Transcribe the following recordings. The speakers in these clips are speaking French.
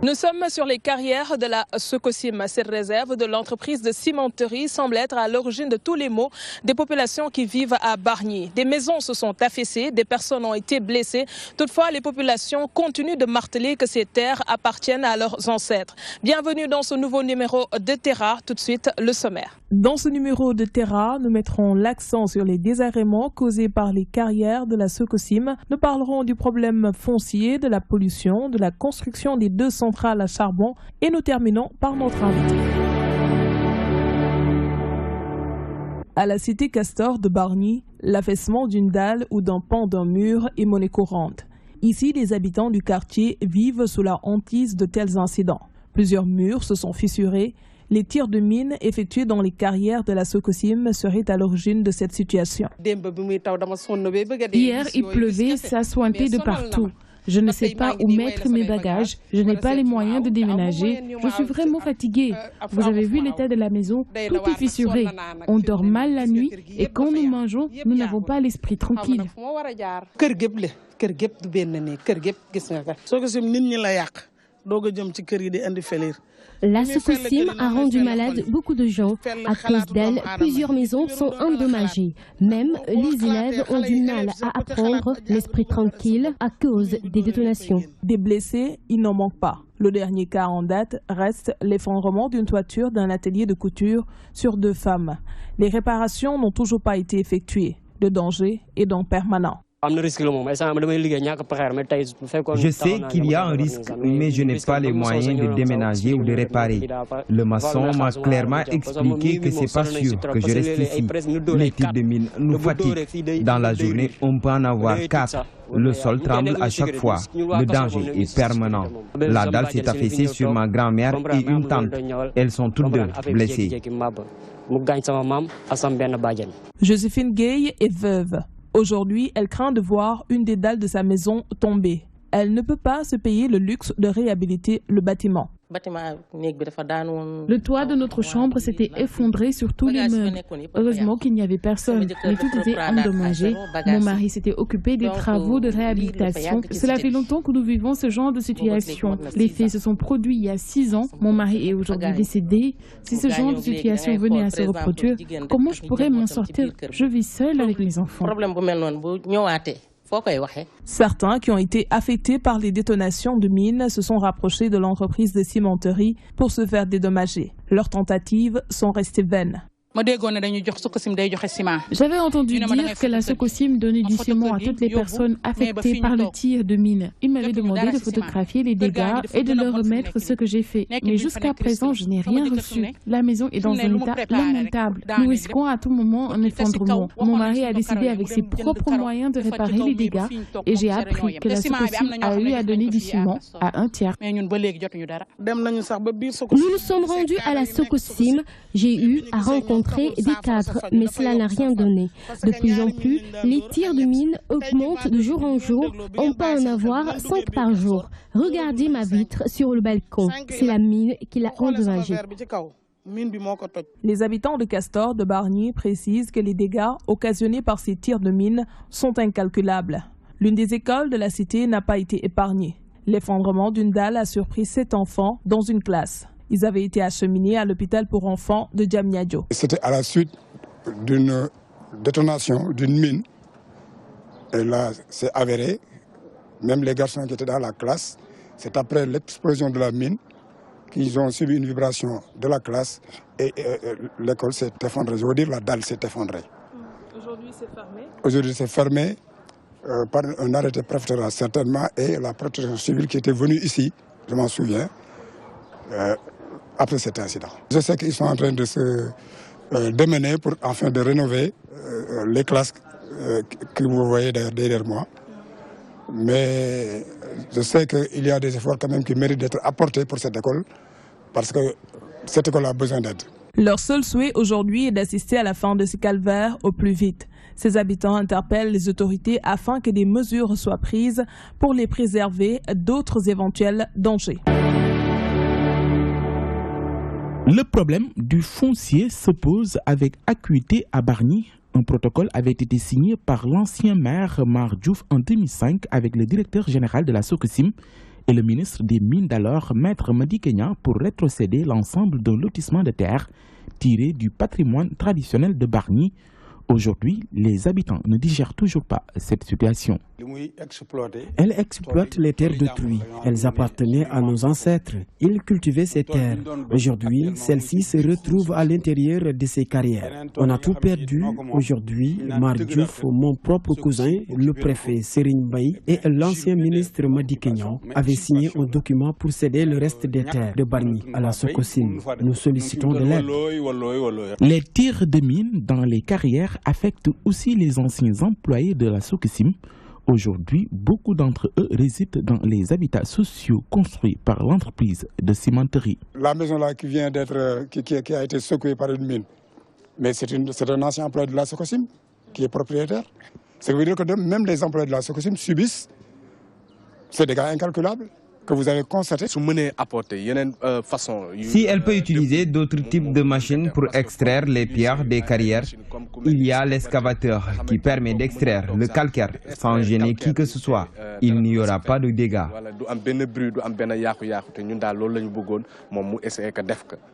Nous sommes sur les carrières de la Sococim. Cette réserve de l'entreprise de cimenterie semble être à l'origine de tous les maux des populations qui vivent à Bargny. Des maisons se sont affaissées, des personnes ont été blessées. Toutefois, les populations continuent de marteler que ces terres appartiennent à leurs ancêtres. Bienvenue dans ce nouveau numéro de Terra. Tout de suite, le sommaire. Dans ce numéro de Terra, nous mettrons l'accent sur les désagréments causés par les carrières de la Sococim. Nous parlerons du problème foncier, de la pollution, de la construction des deux centrales à charbon et nous terminons par notre invité. À la cité Castor de Bargny, l'affaissement d'une dalle ou d'un pan d'un mur est monnaie courante. Ici, les habitants du quartier vivent sous la hantise de tels incidents. Plusieurs murs se sont fissurés. Les tirs de mines effectués dans les carrières de la Sococim seraient à l'origine de cette situation. Hier, il pleuvait, ça sointait de partout. Je ne sais pas où mettre mes bagages, je n'ai pas les moyens de déménager, je suis vraiment fatiguée. Vous avez vu l'état de la maison, tout est fissuré. On dort mal la nuit et quand nous mangeons, nous n'avons pas l'esprit tranquille. La Sococim a rendu malade beaucoup de gens. À cause d'elle, plusieurs maisons sont endommagées. Même les élèves ont du mal à apprendre l'esprit tranquille à cause des détonations. Des blessés, il n'en manque pas. Le dernier cas en date reste l'effondrement d'une toiture d'un atelier de couture sur 2 femmes. Les réparations n'ont toujours pas été effectuées. Le danger est donc permanent. Je sais qu'il y a un risque, mais je n'ai pas les moyens de déménager ou de réparer. Le maçon m'a clairement expliqué que c'est pas sûr que je reste ici. Les tirs de mine nous fatiguent. Dans la journée, on peut en avoir 4. Le sol tremble à chaque fois. Le danger est permanent. La dalle s'est affaissée sur ma grand-mère et une tante. Elles sont toutes deux blessées. Joséphine Gay est veuve. Aujourd'hui, elle craint de voir une des dalles de sa maison tomber. Elle ne peut pas se payer le luxe de réhabiliter le bâtiment. Le toit de notre chambre s'était effondré sur tous les meubles. Heureusement qu'il n'y avait personne, mais tout était endommagé. Mon mari s'était occupé des travaux de réhabilitation. Cela fait longtemps que nous vivons ce genre de situation. Les faits se sont produits il y a 6 ans. Mon mari est aujourd'hui décédé. Si ce genre de situation venait à se reproduire, comment je pourrais m'en sortir? Je vis seule avec mes enfants. Certains qui ont été affectés par les détonations de mines se sont rapprochés de l'entreprise de cimenterie pour se faire dédommager. Leurs tentatives sont restées vaines. J'avais entendu dire que la Sococim donnait du ciment à toutes les personnes affectées par le tir de mine. Il m'avait demandé de photographier les dégâts et de leur remettre ce que j'ai fait. Mais jusqu'à présent, je n'ai rien reçu. La maison est dans un état lamentable. Nous risquons à tout moment un effondrement. Mon mari a décidé avec ses propres moyens de réparer les dégâts et j'ai appris que la Sococim a eu à donner du ciment à un tiers. Nous nous sommes rendus à la Sococim. J'ai eu à rencontrer des cadres, mais cela n'a rien donné. De plus en plus, les tirs de mine augmentent de jour en jour. On peut en avoir 5 par jour. Regardez ma vitre sur le balcon. C'est la mine qui l'a endommagée. Les habitants de Castor de Bargny précisent que les dégâts occasionnés par ces tirs de mine sont incalculables. L'une des écoles de la cité n'a pas été épargnée. L'effondrement d'une dalle a surpris 7 enfants dans une classe. Ils avaient été acheminés à l'hôpital pour enfants de Diamniadio. C'était à la suite d'une détonation d'une mine. Et là, c'est avéré. Même les garçons qui étaient dans la classe, c'est après l'explosion de la mine qu'ils ont subi une vibration de la classe et l'école s'est effondrée. Je veux dire, la dalle s'est effondrée. Aujourd'hui, c'est fermé. Aujourd'hui, c'est fermé par un arrêté préfectoral certainement et la protection civile qui était venue ici, je m'en souviens. Après cet incident. Je sais qu'ils sont en train de se démener pour enfin de rénover les classes que vous voyez derrière moi. Mais je sais qu'il y a des efforts quand même qui méritent d'être apportés pour cette école parce que cette école a besoin d'aide. Leur seul souhait aujourd'hui est d'assister à la fin de ce calvaire au plus vite. Ces habitants interpellent les autorités afin que des mesures soient prises pour les préserver d'autres éventuels dangers. Le problème du foncier se pose avec acuité à Bargny. Un protocole avait été signé par l'ancien maire Mar Diouf en 2005 avec le directeur général de la Sococim. et le ministre des Mines d'alors, Maître Madi Kenya, pour rétrocéder l'ensemble d'un lotissement de terre tiré du patrimoine traditionnel de Bargny. Aujourd'hui, les habitants ne digèrent toujours pas cette situation. Elle exploite les terres d'autrui. Elles appartenaient à nos ancêtres. Ils cultivaient ces terres. Aujourd'hui, celles-ci se retrouvent à l'intérieur de ces carrières. On a tout perdu. Aujourd'hui, Mar Diouf, mon propre cousin, le préfet Serigne Mbaye et l'ancien ministre Madi Kenya avaient signé un document pour céder le reste des terres de Bargny à la Sococim. Nous sollicitons de l'aide. Les tirs de mines dans les carrières affectent aussi les anciens employés de la Sococim. Aujourd'hui, beaucoup d'entre eux résident dans les habitats sociaux construits par l'entreprise de cimenterie. La maison là qui vient d'être, qui a été secouée par une mine, mais c'est un ancien employé de la Sococim qui est propriétaire. Ça veut dire que même les employés de la Sococim subissent ces dégâts incalculables que vous avez constaté. Si elle peut utiliser d'autres types de machines pour extraire les pierres des carrières, il y a l'excavateur qui permet d'extraire le calcaire sans gêner qui que ce soit. Il n'y aura pas de dégâts.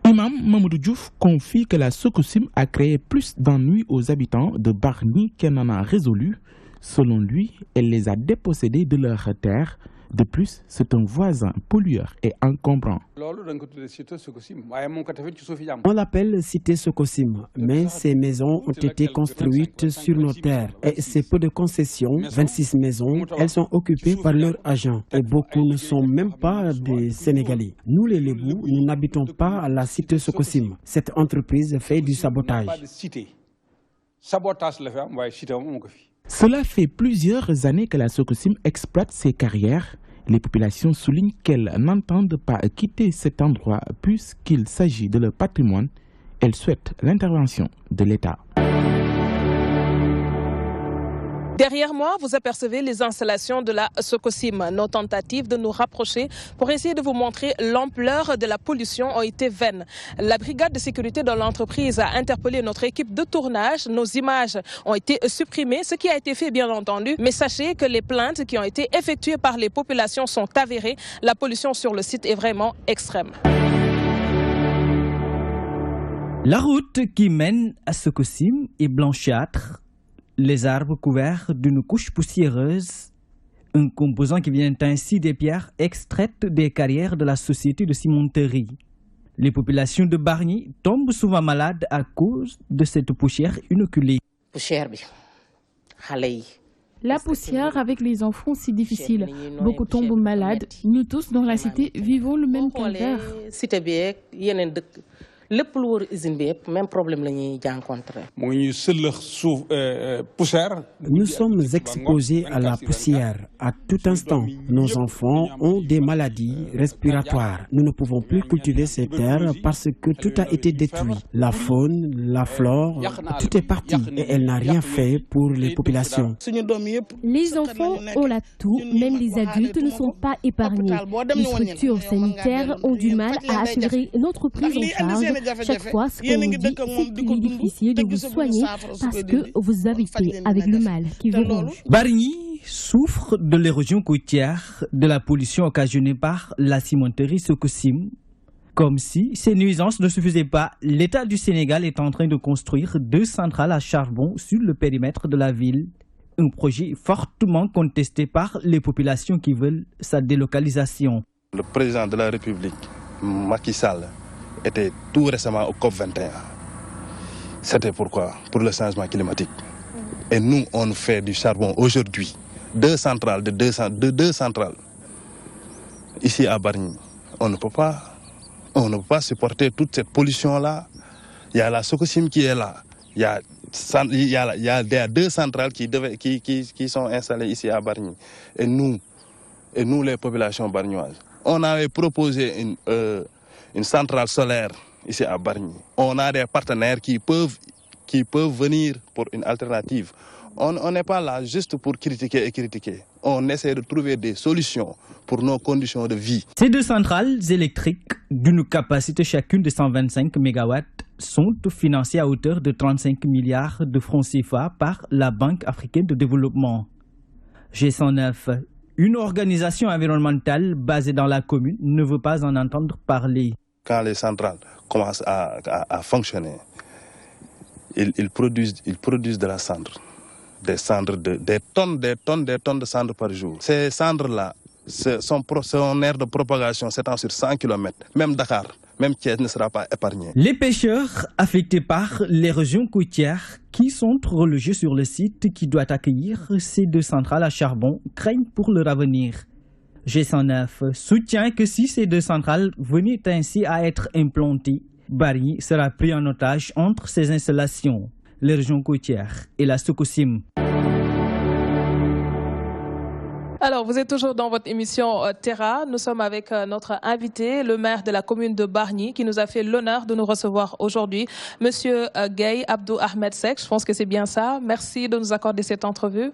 Imam Mamadou Diouf confie que la Sococim a créé plus d'ennuis aux habitants de Bargny qu'elle n'en a résolu. Selon lui, elle les a dépossédés de leurs terres. De plus, c'est un voisin pollueur et encombrant. On l'appelle cité Sococim, mais ces maisons ont été construites sur nos terres. Et c'est peu de concessions, 26 maisons, elles sont occupées par leurs agents. Et beaucoup ne sont même pas des Sénégalais. Nous les Lébous, nous n'habitons pas à la cité Sococim. Cette entreprise fait du sabotage. Cela fait plusieurs années que la Sococim exploite ces carrières. Les populations soulignent qu'elles n'entendent pas quitter cet endroit puisqu'il s'agit de leur patrimoine. Elles souhaitent l'intervention de l'État. Derrière moi, vous apercevez les installations de la Sococim. Nos tentatives de nous rapprocher pour essayer de vous montrer l'ampleur de la pollution ont été vaines. La brigade de sécurité de l'entreprise a interpellé notre équipe de tournage. Nos images ont été supprimées, ce qui a été fait bien entendu. Mais sachez que les plaintes qui ont été effectuées par les populations sont avérées. La pollution sur le site est vraiment extrême. La route qui mène à Sococim est blanchâtre. Les arbres couverts d'une couche poussiéreuse, un composant qui vient ainsi des pierres extraites des carrières de la société de cimenterie. Les populations de Bargny tombent souvent malades à cause de cette poussière inoculée. La poussière avec les enfants, c'est difficile. Beaucoup tombent malades. Nous tous dans la cité vivons le même calvaire. Nous sommes exposés à la poussière à tout instant. Nos enfants ont des maladies respiratoires. Nous ne pouvons plus cultiver ces terres parce que tout a été détruit. La faune, la flore, tout est parti et elle n'a rien fait pour les populations. Les enfants ont la toux, même les adultes ne sont pas épargnés. Les structures sanitaires ont du mal à assurer notre prise en charge. Chaque fois, ce qu'on nous dit, c'est qu'il est difficile de vous soigner parce que vous habitez avec le mal qui vous ronge. Bargny souffre de l'érosion côtière, de la pollution occasionnée par la cimenterie Sococim. Comme si ces nuisances ne suffisaient pas, l'État du Sénégal est en train de construire 2 centrales à charbon sur le périmètre de la ville. Un projet fortement contesté par les populations qui veulent sa délocalisation. Le président de la République, Macky Sall, était tout récemment au COP21. C'était pourquoi? Pour le changement climatique. Et nous, on fait du charbon aujourd'hui. 2 centrales, deux centrales. Ici à Bargny, on ne peut pas supporter toute cette pollution-là. Il y a la Sococim qui est là. Il y a 2 centrales qui sont installées ici à Bargny. Et nous les populations bargnoises, on avait proposé une centrale solaire ici à Bargny. On a des partenaires qui peuvent venir pour une alternative. On n'est pas là juste pour critiquer et critiquer. On essaie de trouver des solutions pour nos conditions de vie. Ces 2 centrales électriques, d'une capacité chacune de 125 MW, sont financées à hauteur de 35 milliards de francs CFA par la Banque africaine de développement. G109, Une organisation environnementale basée dans la commune ne veut pas en entendre parler. Quand les centrales commencent à fonctionner, ils produisent de la cendre. Des tonnes de cendres par jour. Ces cendres-là, son aire de propagation s'étend sur 100 km. Même Dakar, même Thiès ne sera pas épargné. Les pêcheurs affectés par les régions côtières qui sont relogés sur le site qui doit accueillir ces deux centrales à charbon craignent pour leur avenir. G109 soutient que si ces deux centrales venaient ainsi à être implantées, Bargny sera pris en otage entre ces installations, les régions côtières et la Sococim. Alors, vous êtes toujours dans votre émission Terra. Nous sommes avec notre invité, le maire de la commune de Bargny, qui nous a fait l'honneur de nous recevoir aujourd'hui. Monsieur Gaye Abdou Ahmed Seck, je pense que c'est bien ça. Merci de nous accorder cette entrevue.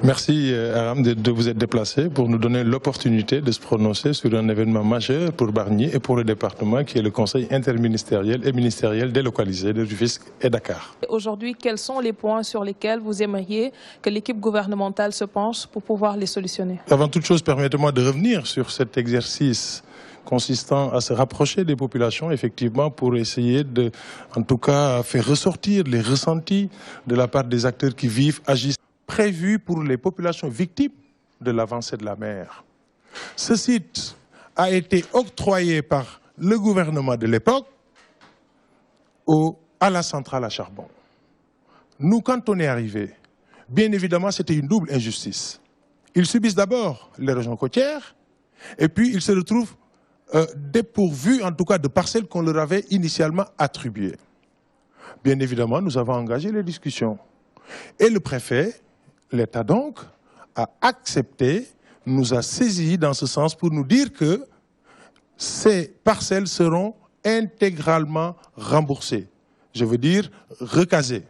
Merci, Aram, de vous être déplacé pour nous donner l'opportunité de se prononcer sur un événement majeur pour Bargny et pour le département, qui est le Conseil interministériel et ministériel délocalisé de Rufisque et Dakar. Aujourd'hui, quels sont les points sur lesquels vous aimeriez que l'équipe gouvernementale se penche pour pouvoir les solutionner? Avant toute chose, permettez-moi de revenir sur cet exercice consistant à se rapprocher des populations, effectivement, pour essayer de, en tout cas, faire ressortir les ressentis de la part des acteurs qui vivent, agissent, prévus pour les populations victimes de l'avancée de la mer. Ce site a été octroyé par le gouvernement de l'époque à la centrale à charbon. Nous, quand on est arrivé, bien évidemment, c'était une double injustice. Ils subissent d'abord les régions côtières, et puis ils se retrouvent dépourvus, en tout cas, de parcelles qu'on leur avait initialement attribuées. Bien évidemment, nous avons engagé les discussions. Et le préfet, l'État donc, a accepté, nous a saisis dans ce sens pour nous dire que ces parcelles seront intégralement remboursées. Je veux dire, recasées.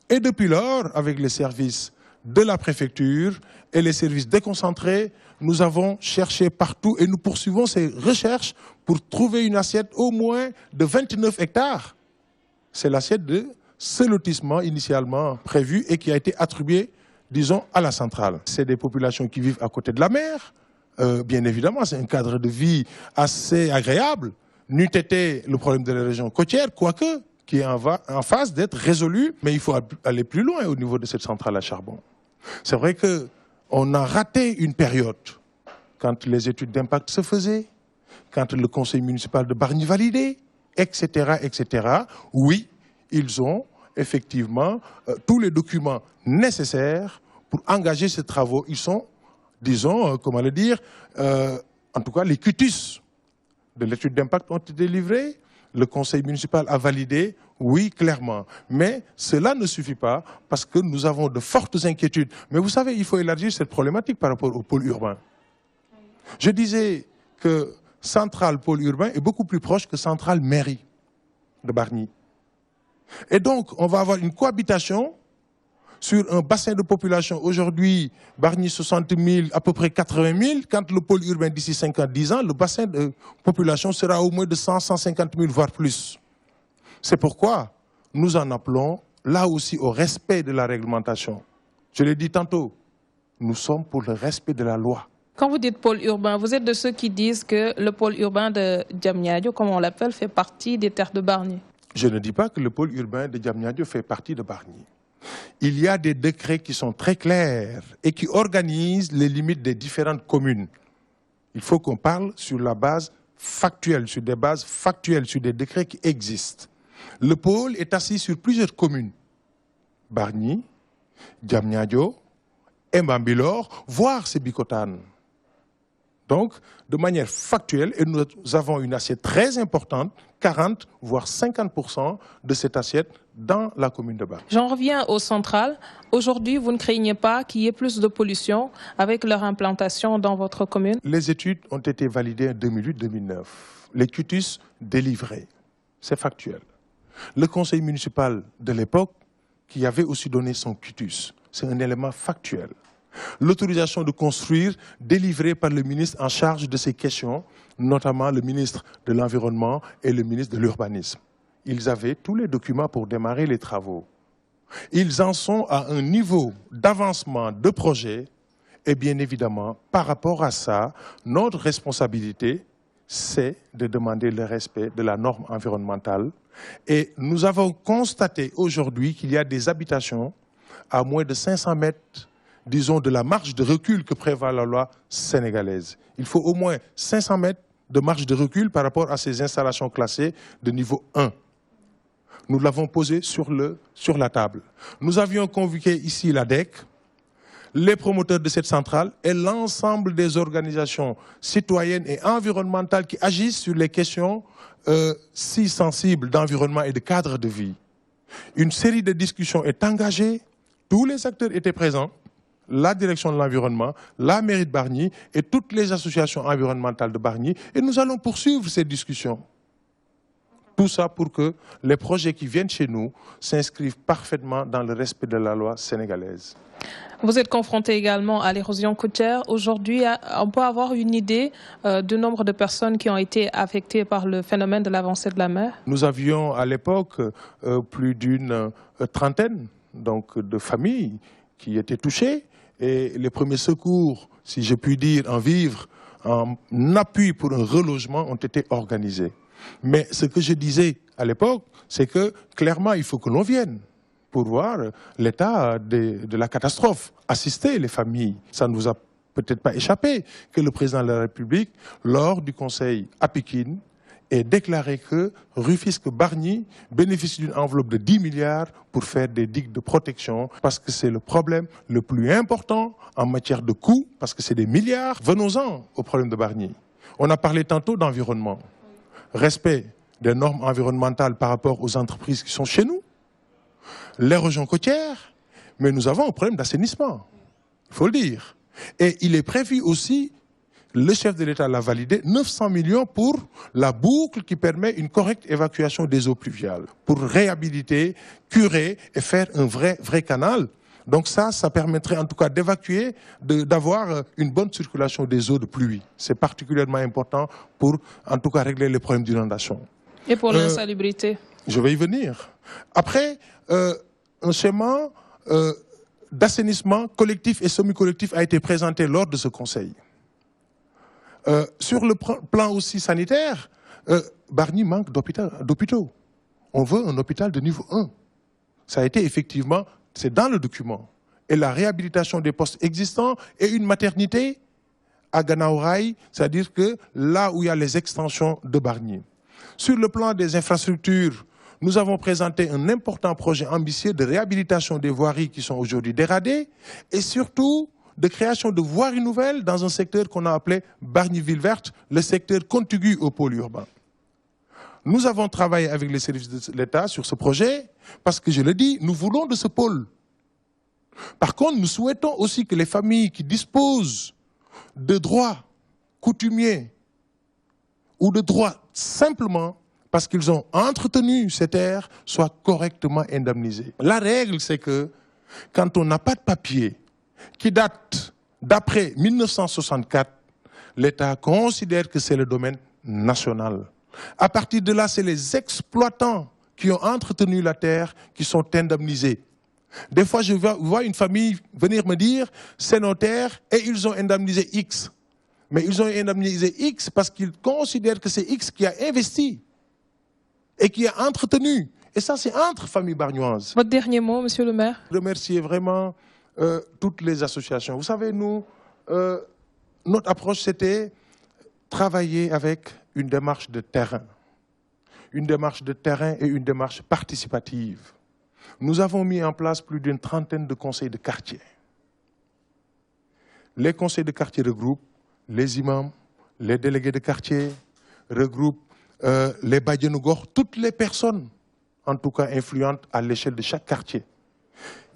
Et depuis lors, avec les services de la préfecture et les services déconcentrés, nous avons cherché partout et nous poursuivons ces recherches pour trouver une assiette au moins de 29 hectares. C'est l'assiette de ce lotissement initialement prévu et qui a été attribué, disons, à la centrale. C'est des populations qui vivent à côté de la mer. Bien évidemment, c'est un cadre de vie assez agréable. N'eût été le problème de la région côtière, quoique, qui est en phase d'être résolu, mais il faut aller plus loin au niveau de cette centrale à charbon. C'est vrai qu'on a raté une période quand les études d'impact se faisaient, quand le conseil municipal de Bargny validait, etc., etc. Oui, ils ont effectivement tous les documents nécessaires pour engager ces travaux. Ils sont, disons, comment le dire, en tout cas, les cutus de l'étude d'impact ont été livrés. Le conseil municipal a validé, oui, clairement. Mais cela ne suffit pas parce que nous avons de fortes inquiétudes. Mais vous savez, il faut élargir cette problématique par rapport au pôle urbain. Je disais que centrale pôle urbain est beaucoup plus proche que centrale mairie de Bargny. Et donc, on va avoir une cohabitation sur un bassin de population. Aujourd'hui, Bargny 60 000, à peu près 80 000. Quand le pôle urbain d'ici 5 ans, 10 ans, le bassin de population sera au moins de 100, 150 000, voire plus. C'est pourquoi nous en appelons là aussi au respect de la réglementation. Je l'ai dit tantôt, nous sommes pour le respect de la loi. Quand vous dites pôle urbain, vous êtes de ceux qui disent que le pôle urbain de Diamniadio, comme on l'appelle, fait partie des terres de Bargny. Je ne dis pas que le pôle urbain de Diamniadio fait partie de Bargny. Il y a des décrets qui sont très clairs et qui organisent les limites des différentes communes. Il faut qu'on parle sur la base factuelle, sur des bases factuelles, sur des décrets qui existent. Le pôle est assis sur plusieurs communes. Bargny, Diamniadio, Mbambilor, voire Sébikotane. Donc, de manière factuelle, et nous avons une assiette très importante, 40 voire 50% de cette assiette dans la commune de Bargny. J'en reviens aux centrales. Aujourd'hui, vous ne craignez pas qu'il y ait plus de pollution avec leur implantation dans votre commune? Les études ont été validées en 2008-2009. Les cutus délivrés. C'est factuel. Le conseil municipal de l'époque, qui avait aussi donné son cutus, c'est un élément factuel. L'autorisation de construire délivrée par le ministre en charge de ces questions, notamment le ministre de l'Environnement et le ministre de l'Urbanisme. Ils avaient tous les documents pour démarrer les travaux. Ils en sont à un niveau d'avancement de projet Et bien évidemment, par rapport à ça, notre responsabilité, c'est de demander le respect de la norme environnementale. Et nous avons constaté aujourd'hui qu'il y a des habitations à moins de 500 mètres, disons, de la marge de recul que prévoit la loi sénégalaise. Il faut au moins 500 mètres de marge de recul par rapport à ces installations classées de niveau 1. Nous l'avons posé sur la table. Nous avions convoqué ici l'ADEC, les promoteurs de cette centrale et l'ensemble des organisations citoyennes et environnementales qui agissent sur les questions si sensibles d'environnement et de cadre de vie. Une série de discussions est engagée, tous les acteurs étaient présents, la direction de l'environnement, la mairie de Bargny et toutes les associations environnementales de Bargny, et nous allons poursuivre ces discussions. Tout ça pour que les projets qui viennent chez nous s'inscrivent parfaitement dans le respect de la loi sénégalaise. Vous êtes confronté également à l'érosion côtière. Aujourd'hui, on peut avoir une idée du nombre de personnes qui ont été affectées par le phénomène de l'avancée de la mer? Nous avions à l'époque plus d'une trentaine de familles qui étaient touchées. Et les premiers secours, si je puis dire, en vivre, en appui pour un relogement, ont été organisés. Mais ce que je disais à l'époque, c'est que clairement, il faut que l'on vienne pour voir l'état de la catastrophe, assister les familles. Ça ne vous a peut-être pas échappé que le président de la République, lors du conseil à Pékin, ait déclaré que Rufisque-Bargny bénéficie d'une enveloppe de 10 milliards pour faire des digues de protection, parce que c'est le problème le plus important en matière de coûts, parce que c'est des milliards. Venons-en au problème de Bargny. On a parlé tantôt d'environnement. Respect des normes environnementales par rapport aux entreprises qui sont chez nous. L'érosion côtière, mais nous avons un problème d'assainissement, il faut le dire. Et il est prévu aussi, le chef de l'État l'a validé, 900 millions pour la boucle qui permet une correcte évacuation des eaux pluviales, pour réhabiliter, curer et faire un vrai canal. Donc ça permettrait en tout cas d'évacuer, d'avoir une bonne circulation des eaux de pluie. C'est particulièrement important pour en tout cas régler les problèmes d'inondation. Et pour l'insalubrité? Je vais y venir. Après, un schéma d'assainissement collectif et semi-collectif a été présenté lors de ce conseil. Sur le plan aussi sanitaire, Bargny manque d'hôpitaux. On veut un hôpital de niveau 1. Ça a été effectivement, c'est dans le document. Et la réhabilitation des postes existants et une maternité à Ganaouraï, c'est-à-dire que là où il y a les extensions de Bargny. Sur le plan des infrastructures, nous avons présenté un important projet ambitieux de réhabilitation des voiries qui sont aujourd'hui dégradées et surtout de création de voiries nouvelles dans un secteur qu'on a appelé Bargny-Ville Verte, le secteur contigu au pôle urbain. Nous avons travaillé avec les services de l'État sur ce projet parce que, je le dis, nous voulons de ce pôle. Par contre, nous souhaitons aussi que les familles qui disposent de droits coutumiers ou de droits simplement parce qu'ils ont entretenu ces terres, soient correctement indemnisés. La règle, c'est que quand on n'a pas de papier qui date d'après 1964, l'État considère que c'est le domaine national. À partir de là, c'est les exploitants qui ont entretenu la terre qui sont indemnisés. Des fois, je vois une famille venir me dire, c'est nos terres et ils ont indemnisé X. Mais ils ont indemnisé X parce qu'ils considèrent que c'est X qui a investi et qui a entretenu. Et ça, c'est entre familles bargnoises. Votre dernier mot, monsieur le maire? Remercier vraiment toutes les associations. Vous savez, nous, notre approche, c'était travailler avec une démarche de terrain. Une démarche de terrain et une démarche participative. Nous avons mis en place plus d'une trentaine de conseils de quartier. Les conseils de quartier regroupent les imams, les délégués de quartier, regroupent les Badjanougor, toutes les personnes, en tout cas influentes à l'échelle de chaque quartier.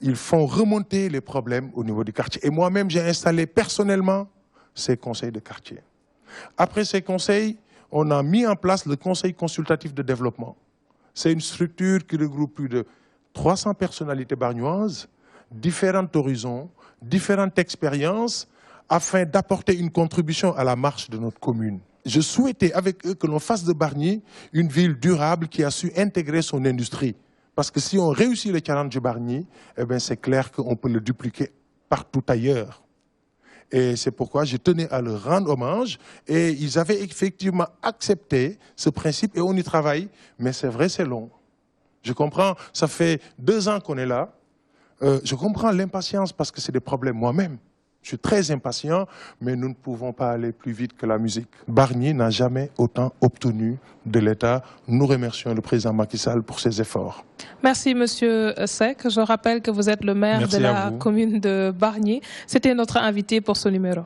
Ils font remonter les problèmes au niveau du quartier. Et moi-même, j'ai installé personnellement ces conseils de quartier. Après ces conseils, on a mis en place le conseil consultatif de développement. C'est une structure qui regroupe plus de 300 personnalités bargnoises, différents horizons, différentes expériences, afin d'apporter une contribution à la marche de notre commune. Je souhaitais avec eux que l'on fasse de Bargny une ville durable qui a su intégrer son industrie. Parce que si on réussit le challenge de Bargny, eh bien c'est clair qu'on peut le dupliquer partout ailleurs. Et c'est pourquoi je tenais à leur rendre hommage. Et ils avaient effectivement accepté ce principe et on y travaille. Mais c'est vrai, c'est long. Je comprends, ça fait 2 ans qu'on est là. Je comprends l'impatience parce que c'est des problèmes moi-même. Je suis très impatient, mais nous ne pouvons pas aller plus vite que la musique. Bargny n'a jamais autant obtenu de l'État. Nous remercions le président Macky Sall pour ses efforts. Merci, Monsieur Seck. Je rappelle que vous êtes le maire de la commune de Bargny. C'était notre invité pour ce numéro.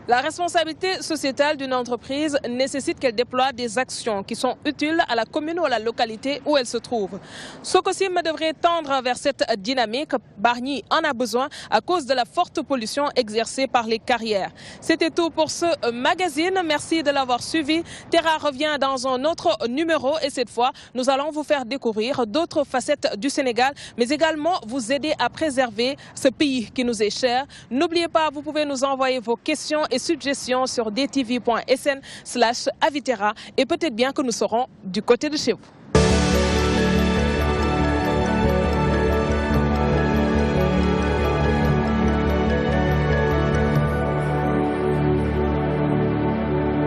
La responsabilité sociétale d'une entreprise nécessite qu'elle déploie des actions qui sont utiles à la commune ou à la localité où elle se trouve. Sococim devrait tendre vers cette dynamique. Bargny en a besoin à cause de la forte pollution exercée par les carrières. C'était tout pour ce magazine. Merci de l'avoir suivi. Terra revient dans un autre numéro et cette fois, nous allons vous faire découvrir d'autres facettes du Sénégal, mais également vous aider à préserver ce pays qui nous est cher. N'oubliez pas, vous pouvez nous envoyer vos questions et suggestions sur dtv.sn/aviterra et peut-être bien que nous serons du côté de chez vous.